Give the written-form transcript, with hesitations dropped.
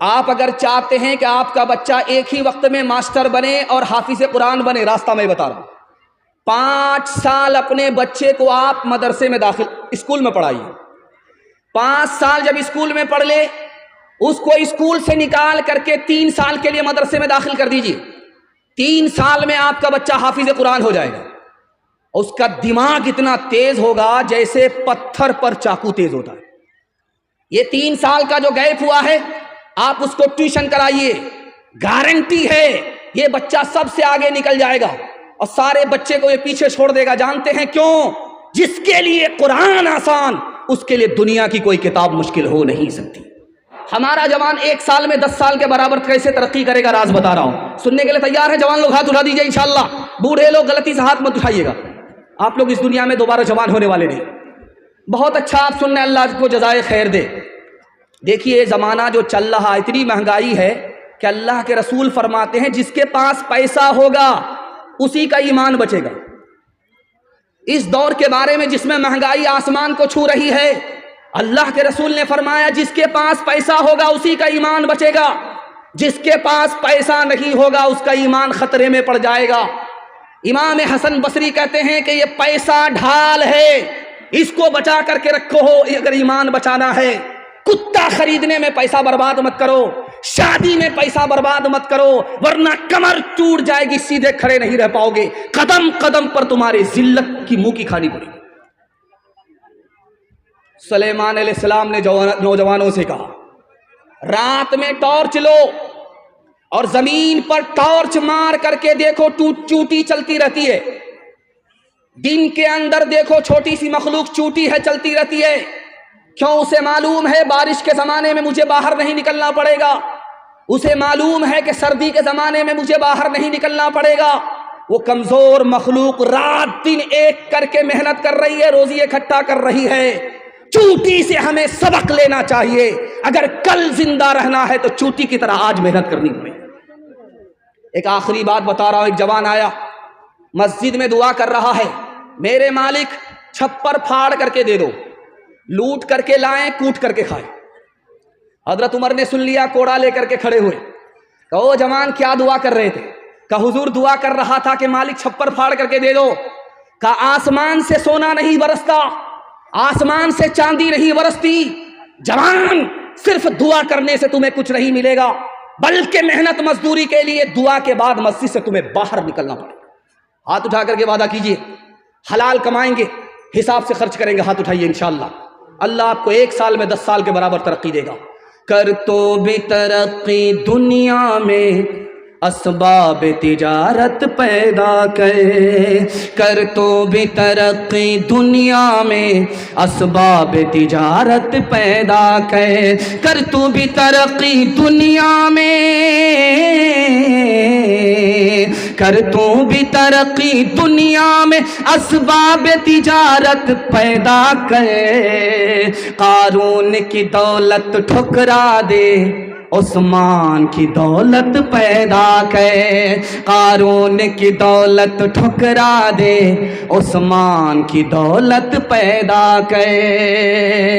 آپ اگر چاہتے ہیں کہ آپ کا بچہ ایک ہی وقت میں ماسٹر بنے اور حافظ قرآن بنے، راستہ میں بتا رہا ہوں، 5 سال اپنے بچے کو آپ مدرسے میں اسکول میں پڑھائیے۔ 5 سال جب اسکول میں پڑھ لے، اس کو اسکول سے نکال کر کے 3 سال کے لیے مدرسے میں داخل کر دیجیے۔ 3 سال میں آپ کا بچہ حافظ قرآن ہو جائے گا۔ اس کا دماغ اتنا تیز ہوگا جیسے پتھر پر چاقو تیز ہوتا ہے۔ یہ 3 سال کا جو گیپ ہوا ہے، آپ اس کو ٹیوشن کرائیے، گارنٹی ہے یہ بچہ سب سے آگے نکل جائے گا اور سارے بچے کو یہ پیچھے چھوڑ دے گا۔ جانتے ہیں کیوں؟ جس کے لیے قرآن آسان، اس کے لیے دنیا کی کوئی کتاب مشکل ہو نہیں سکتی۔ ہمارا جوان 1 سال میں 10 سال کے برابر کیسے ترقی کرے گا، راز بتا رہا ہوں۔ سننے کے لیے تیار ہے؟ جوان لوگ ہاتھ اٹھا دیجئے انشاءاللہ۔ بوڑھے لوگ غلطی سے ہاتھ مت اٹھائیے گا، آپ لوگ اس دنیا میں دوبارہ جوان ہونے والے نہیں۔ بہت اچھا، آپ سننے، اللہ کو جزائے خیر دے۔ دیکھیے زمانہ جو چل رہا، اتنی مہنگائی ہے کہ اللہ کے رسول فرماتے ہیں جس کے پاس پیسہ ہوگا اسی کا ایمان بچے گا۔ اس دور کے بارے میں جس میں مہنگائی آسمان کو چھو رہی ہے، اللہ کے رسول نے فرمایا جس کے پاس پیسہ ہوگا اسی کا ایمان بچے گا، جس کے پاس پیسہ نہیں ہوگا اس کا ایمان خطرے میں پڑ جائے گا۔ امام حسن بصری کہتے ہیں کہ یہ پیسہ ڈھال ہے، اس کو بچا کر کے رکھو ہو اگر ایمان بچانا ہے۔ کتا خریدنے میں پیسہ برباد مت کرو، شادی میں پیسہ برباد مت کرو، ورنہ کمر ٹوٹ جائے گی، سیدھے کھڑے نہیں رہ پاؤ گے، قدم قدم پر تمہاری ذلت کی منہ کی کھانی پڑے گی۔ سلیمان علیہ السلام نے نوجوانوں سے کہا رات میں ٹارچ لو اور زمین پر ٹارچ مار کر کے دیکھو چوٹی چلتی رہتی ہے، دن کے اندر دیکھو چھوٹی سی مخلوق چوٹی ہے چلتی رہتی ہے۔ کیوں؟ اسے معلوم ہے بارش کے زمانے میں مجھے باہر نہیں نکلنا پڑے گا، اسے معلوم ہے کہ سردی کے زمانے میں مجھے باہر نہیں نکلنا پڑے گا۔ وہ کمزور مخلوق رات دن ایک کر کے محنت کر رہی ہے، روزی اکٹھا کر رہی ہے۔ چوٹی سے ہمیں سبق لینا چاہیے، اگر کل زندہ رہنا ہے تو چوٹی کی طرح آج محنت کرنی پڑے۔ ایک آخری بات بتا رہا ہوں، ایک جوان آیا مسجد میں دعا کر رہا ہے، میرے مالک چھپر پھاڑ کر کے دے دو، لوٹ کر کے لائیں کوٹ کر کے کھائیں۔ حضرت عمر نے سن لیا، کوڑا لے کر کے کھڑے ہوئے، کہا او جوان کیا دعا کر رہے تھے؟ کہا حضور دعا کر رہا تھا کہ مالک چھپر پھاڑ کر کے دے دو۔ کہا آسمان سے سونا نہیں برستا، آسمان سے چاندی نہیں برستی، جوان صرف دعا کرنے سے تمہیں کچھ نہیں ملے گا، بلکہ محنت مزدوری کے لیے دعا کے بعد مسجد سے تمہیں باہر نکلنا پڑے گا۔ ہاتھ اٹھا کر کے وعدہ کیجئے، حلال کمائیں گے، حساب سے خرچ کریں گے، ہاتھ اٹھائیے انشاءاللہ۔ اللہ آپ کو 1 سال میں 10 سال کے برابر ترقی دے گا۔ کر تو بھی ترقی دنیا میں اسباب تجارت پیدا کر تو بھی ترقی دنیا میں اسباب تجارت پیدا کر تو بھی ترقی دنیا میں کر تو بھی ترقی دنیا میں اسباب تجارت پیدا کر، قارون کی دولت ٹھکرا دے عثمان کی دولت پیدا کر، قارون کی دولت ٹھکرا دے عثمان کی دولت پیدا کر۔